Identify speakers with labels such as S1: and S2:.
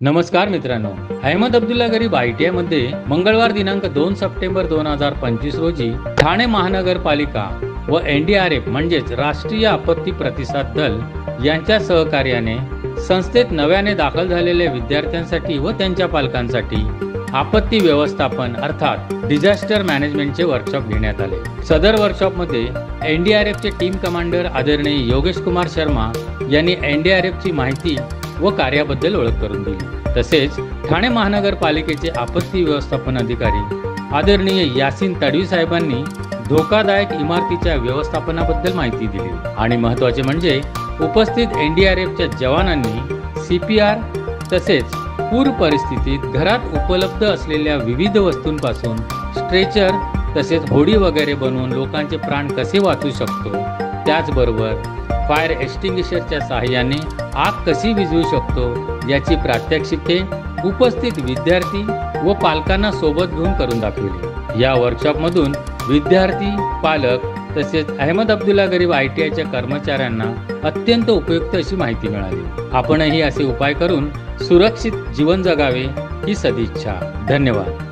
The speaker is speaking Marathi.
S1: नमस्कार मित्रांनो, अहमद अब्दुल्ला गरीब ITI मध्ये मंगळवार दिनांक 2 सप्टेंबर 2025 रोजी ठाणे महानगरपालिका व NDRF म्हणजेच राष्ट्रीय आपत्ती प्रतिसाद दल यांच्या सहकार्याने संस्थेत नव्याने दाखल झालेल्या विद्यार्थ्यांसाठी व त्यांच्या पालकांसाठी आपत्ती व्यवस्थापन अर्थात डिझास्टर मॅनेजमेंटचे वर्कशॉप घेण्यात आले। सदर वर्कशॉपमध्ये NDRFचे टीम कमांडर आदरणीय योगेश कुमार शर्मा यांनी NDRFची माहिती व कार्याबद्दल ओळख करून दिली। तसेच ठाणे महानगरपालिकेचे आपत्ती व्यवस्थापन अधिकारी आदरणीय यासीन तडवी साहेबांनी धोकादायक इमारतीच्या व्यवस्थापनाबद्दल माहिती दिली आणि महत्त्वाचे म्हणजे उपस्थित NDRFच्या जवानांनी CPR तसेच पूर परिस्थितीत घरात उपलब्ध असलेल्या विविध वस्तूंपासून स्ट्रेचर तसेच होडी वगैरे बनवून लोकांचे प्राण कसे वाचू शकतो, त्याचबरोबर फायर एक्सटिंग्विशरच्या सहाय्याने आग कशी विझवू शकतो याची प्रात्यक्षिके उपस्थित विद्यार्थी व पालकांना सोबत घेऊन करून दाखवली। या वर्कशॉपमधून विद्यार्थी, पालक तसेच अहमद अब्दुल्ला गरीब ITIच्या कर्मचाऱ्यांना अत्यंत उपयुक्त अशी माहिती मिळाली। आपणही असे उपाय करून सुरक्षित जीवन जगावे ही सदिच्छा। धन्यवाद।